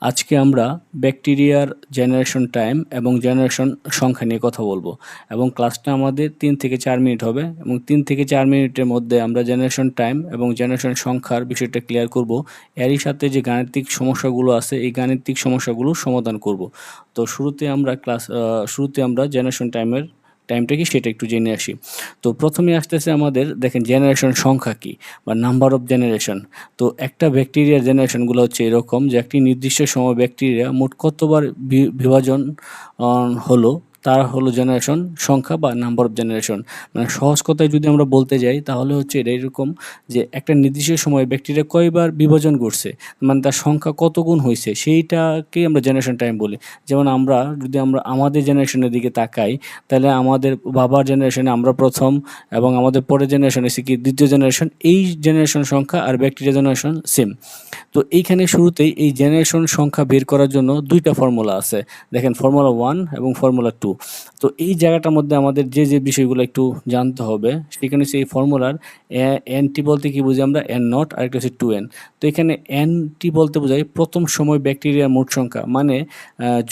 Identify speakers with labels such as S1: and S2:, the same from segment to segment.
S1: আজকে আমরা ব্যাকটেরিয়ার জেনারেশন টাইম এবং জেনারেশন সংখ্যা নিয়ে কথা বলবো এবং ক্লাসটা আমাদের 3 থেকে 4 মিনিট হবে এবং 3 থেকে 4 মিনিটের মধ্যে আমরা জেনারেশন টাইম এবং জেনারেশন সংখ্যার বিষয়টা ক্লিয়ার করব। এরই সাথে যে গাণিতিক সমস্যাগুলো আছে এই গাণিতিক সমস্যাগুলো সমাধান করব। তো শুরুতে আমরা জেনারেশন টাইমটা কি সেটা একটু জেনে আসি। তো প্রথমে আসতেছে আমাদের দেখেন জেনারেশন সংখ্যা কি বা নাম্বার অফ জেনারেশন। তো একটা ব্যাকটেরিয়ার জেনারেশনগুলো হচ্ছে এরকম যে একটি নির্দিষ্ট সময় ব্যাকটেরিয়া মোট কতবার বিভাজন হলো তার হলো জেনারেশন সংখ্যা বা নাম্বার অফ জেনারেশন। মানে সহজ কথায় যদি আমরা বলতে যাই তাহলে হচ্ছে এটা এরকম যে একটা নির্দিষ্ট সময় ব্যাকটেরিয়া কয়বার বিভাজন করছে, মানে তার সংখ্যা কত গুণ হয়েছে সেইটাকে আমরা জেনারেশন টাইম বলি। যেমন যদি আমরা আমাদের জেনারেশনের দিকে তাকাই তাহলে আমাদের বাবার জেনারেশনে আমরা প্রথম এবং আমাদের পরের জেনারেশন এসে কি দ্বিতীয় জেনারেশন, এই জেনারেশন সংখ্যা আর ব্যাকটেরিয়া জেনারেশন সেম। তো এইখানে শুরুতেই এই জেনারেশন সংখ্যা বের করার জন্য দুইটা ফর্মুলা আছে, দেখেন ফর্মুলা 1 এবং ফর্মুলা 2। তো এই জায়গাটার মধ্যে আমাদের যে বিষয়গুলো একটু জানতে হবে সেখানে হচ্ছে এই ফর্মুলার এনটি বলতে কি বুঝি আমরা এন নট আর একটা হচ্ছে 2n। তো এখানে এনটি বলতে বোঝায় প্রথম সময় ব্যাকটেরিয়ার মোট সংখ্যা, মানে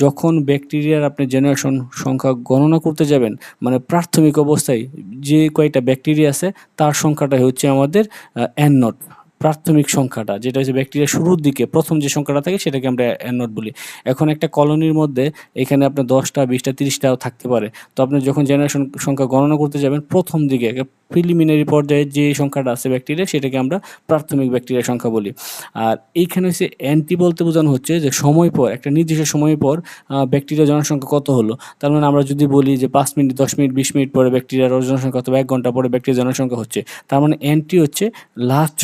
S1: যখন ব্যাকটেরিয়ার আপনি জেনারেশন সংখ্যা গণনা করতে যাবেন, মানে প্রাথমিক অবস্থায় যে কয়টা ব্যাকটেরিয়া আছে তার সংখ্যাটাই হচ্ছে আমাদের এন নট। প্রাথমিক সংখ্যাটা যেটা হচ্ছে ব্যাকটেরিয়া শুরুর দিকে প্রথম যে সংখ্যাটা থাকে সেটাকে আমরা এন নট বলি। এখন একটা কলোনির মধ্যে এখানে আপনার 10টা 20টা 30টাও থাকতে পারে। তো আপনি যখন জেনারেশন সংখ্যা গণনা করতে যাবেন প্রথম দিকে প্রিলিমিনারি পর্যায়ে যে সংখ্যাটা আছে ব্যাকটেরিয়া সেটাকে আমরা প্রাথমিক ব্যাকটেরিয়ার সংখ্যা বলি। আর এইখানে হচ্ছে অ্যান্টি বলতে বোঝানো হচ্ছে যে সময় পর একটা নির্দিষ্ট সময় পর ব্যাকটেরিয়া জনসংখ্যা কত হলো। তার মানে আমরা যদি বলি যে 5 মিনিট 10 মিনিট 20 মিনিট পরে ব্যাকটেরিয়ার জনসংখ্যা অথবা 1 ঘন্টা পরে ব্যাকটেরিয়া জনসংখ্যা হচ্ছে, তার মানে অ্যান্টি হচ্ছে লাস্ট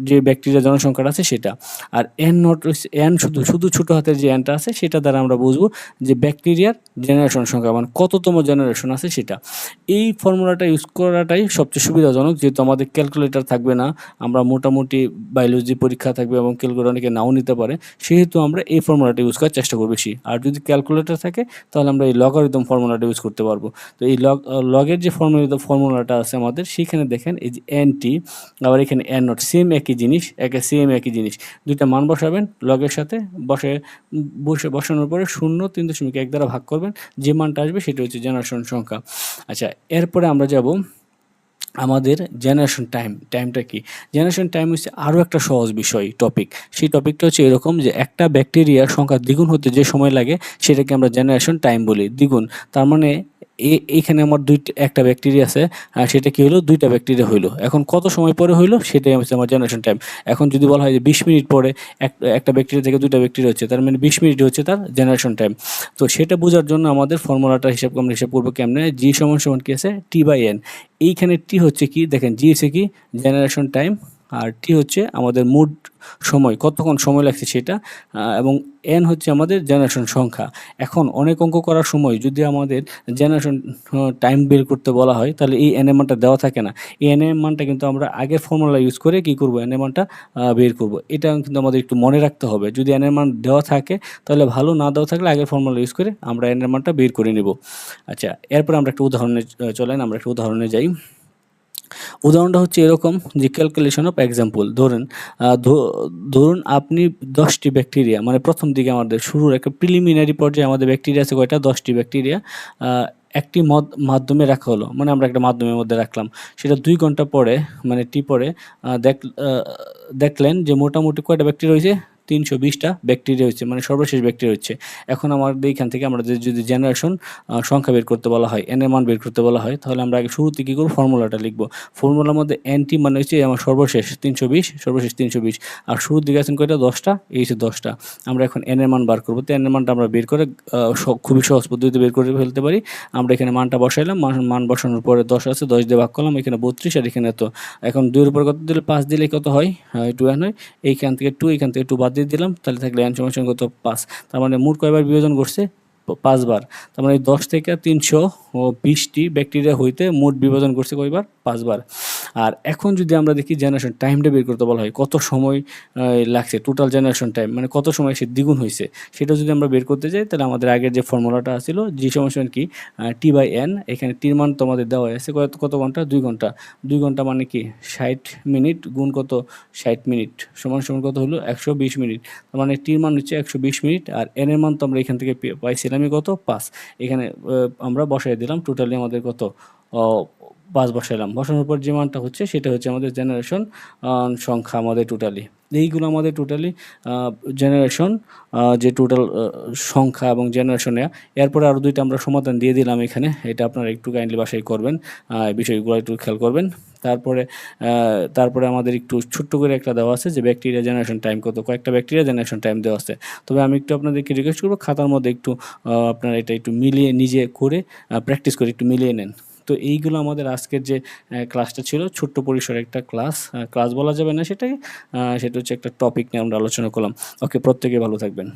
S1: যে ব্যাকটেরিয়া জনসংখ্যাটা আছে সেটা। আর এন নট এন শুধু ছোট হাতের যে এনটা আছে সেটা দ্বারা আমরা বুঝবো যে ব্যাকটেরিয়ার জেনারেশন সংখ্যা মানে কততম জেনারেশন আছে সেটা। এই ফর্মুলাটা ইউজ করাটাই সবচেয়ে সুবিধাজনক, যেহেতু আমাদের ক্যালকুলেটর থাকবে না, আমরা মোটামুটি বায়োলজি পরীক্ষা থাকবে এবং ক্যালকুলেটর অনেকে নাও নিতে পারে, সেহেতু আমরা এই ফর্মুলাটা ইউজ করার চেষ্টা করব বেশি। আর যদি ক্যালকুলেটর থাকে তাহলে আমরা এই লগারিদম ফর্মুলাটা ইউজ করতে পারবো। তো এই লগের যে ফর্মুলাটা আছে আমাদের সেখানে দেখেন এই যে এনটি আবার এখানে এন নট সেম একই জিনিস, দুইটা মান বসাবেন লগের সাথে বসানোর পরে 0.3.1 দ্বারা ভাগ করবেন, যে মানটা আসবে সেটা হচ্ছে জেনারেশন সংখ্যা। আচ্ছা, এরপরে আমরা যাব আমাদের জেনারেশন টাইমটা কি। জেনারেশন টাইম হচ্ছে আরও একটা সহজ টপিক। সেই টপিকটা হচ্ছে এরকম যে একটা ব্যাকটেরিয়ার সংখ্যা দ্বিগুণ হতে যে সময় লাগে সেটাকে আমরা জেনারেশন টাইম বলি, দ্বিগুণ। তার মানে এইখানে আমার একটা ব্যাকটেরিয়া আছে, সেটা কি হলো, দুইটা ব্যাকটেরিয়া হইলো। এখন কত সময় পরে হইলো সেটাই হচ্ছে আমার জেনারেশন টাইম। এখন যদি বলা হয় যে 20 মিনিট পরে একটা ব্যাকটেরিয়া থেকে দুইটা ব্যাকটেরিয়া হচ্ছে, তার মানে 20 মিনিট হচ্ছে তার জেনারেশন টাইম। তো সেটা বোঝার জন্য আমাদের ফর্মুলাটা আমরা হিসাব করবো কেমনে, জি সমান কি আছে টি বাই এন। এইখানে টি হচ্ছে কি দেখেন, জি হচ্ছে কি জেনারেশন টাইম আর টি হচ্ছে আমাদের মোট সময়, কতক্ষণ সময় লাগছে সেটা, এবং এন হচ্ছে আমাদের জেনারেশন সংখ্যা। এখন অনেক অঙ্ক করার সময় যদি আমাদের জেনারেশন টাইম বের করতে বলা হয় তাহলে এই এন এর মানটা দেওয়া থাকে না। এই এন এর মানটা কিন্তু আমরা আগের ফর্মুলা ইউজ করে কি করব, এন এর মানটা বের করব। এটা কিন্তু আমাদের একটু মনে রাখতে হবে, যদি এন এর মান দেওয়া থাকে তাহলে ভালো, না দেওয়া থাকলে আগের ফর্মুলা ইউজ করে আমরা এন এর মানটা বের করে নেব। আচ্ছা, এরপর আমরা একটা উদাহরণে যাই। উদাহরণটা হচ্ছে এরকম যে ক্যালকুলেশন অফ এক্সাম্পল। ধরুন আপনি 10টি ব্যাকটেরিয়া, মানে প্রথম দিকে আমাদের শুরুর একটা প্রিলিমিনারি পর্যায়ে আমাদের ব্যাকটেরিয়া আছে কয়টা, 10টি ব্যাকটেরিয়া একটি মাধ্যমে রাখা হলো, মানে আমরা একটা মাধ্যমের মধ্যে রাখলাম। সেটা 2 ঘন্টা পরে মানে টি পরে দেখলেন যে মোটামুটি কয়টা ব্যাকটেরিয়া হয়েছে, 320টা ব্যাকটেরিয়া হচ্ছে, মানে সর্বশেষ ব্যাকটেরিয়া হচ্ছে। এখন আমাদের এইখান থেকে আমরা যদি জেনারেশন সংখ্যা বের করতে বলা হয়, এন এর মান বের করতে বলা হয়, তাহলে আমরা আগে শুরুতে কী করবো, ফর্মুলাটা লিখবো। ফর্মুলার মধ্যে এনটি মানে হচ্ছে আমার সর্বশেষ 320, আর শুরুর দিকে আছেন কয়টা, 10টা, এই হচ্ছে 10টা। আমরা এখন এন এর মান বার করবো। তো এন এর মানটা আমরা বের করে খুবই সহজ পদ্ধতিতে বের করে ফেলতে পারি। আমরা এখানে মানটা বসাইলাম, মান বসানোর পরে 10 আছে, 10 দিয়ে ভাগ করলাম, এখানে 32 আর এখানে এত। এখন 2 এর উপর কত দিলে 5 দিলে কত হয়, 2n হয়। এইখান থেকে 2 বাদ দিয়ে দিলাম, তাহলে থাকলে n সমান কত, 5। তার মানে মোট কয়বার বিভাজন করছে, 5 বার। তার মানে 10 থেকে 320টি ব্যাকটেরিয়া হইতে মোট বিভাজন করছে কয়বার, 5 বার। আর এখন যদি আমরা দেখি জেনারেশন টাইমটা বের করতে বলা হয়, কত সময় লাগছে টোটাল জেনারেশন টাইম, মানে কত সময় সে দ্বিগুণ হয়েছে, সেটা যদি আমরা বের করতে যাই তাহলে আমাদের আগের যে ফর্মুলাটা ছিল জি সমান কি T/n, এখানে টির মান তো আমাদের দেওয়া আছে কত কত ঘন্টা, 2 ঘন্টা। 2 ঘন্টা মানে কি 60 মিনিট গুণ কত 60 মিনিট সমান সমান কত হলো 120 মিনিট। তার মানে টির মান হচ্ছে 120 মিনিট, আর এন এর মান তো আমরা এখান থেকে পাইছিলামই কত 5। এখানে আমরা বসাই দিলাম, টোটালি আমাদের কত 5 বসাইলাম। বসানোর পর যে মানটা হচ্ছে সেটা হচ্ছে আমাদের জেনারেশন সংখ্যা আমাদের টোটালি। এইগুলো আমাদের টোটালি জেনারেশন, যে টোটাল সংখ্যা এবং জেনারেশনে। এরপরে আরও দুইটা আমরা সমাধান দিয়ে দিলাম এখানে, এটা আপনারা একটু কাইন্ডলি বাসায় করবেন, বিষয়গুলো একটু খেয়াল করবেন। তারপরে আমাদের একটু ছোট্ট করে একটা দেওয়া আছে যে ব্যাকটেরিয়া জেনারেশন টাইম কত, কয়েকটা ব্যাকটেরিয়া জেনারেশন টাইম দেওয়া আছে। তবে আমি একটু আপনাদেরকে রিকোয়েস্ট করবো খাতার মধ্যে একটু আপনারা এটা একটু মিলিয়ে নিজে করে প্র্যাকটিস করে একটু মিলিয়ে নেন। তো এইগুলো আমাদের আজকের যে ক্লাসটা ছিল, ছোট্ট পরিসরে একটা ক্লাস বলা যাবে না সেটাকে, সেটা হচ্ছে একটা টপিক নিয়ে আমরা আলোচনা করলাম। ওকে, প্রত্যেকে ভালো থাকবেন।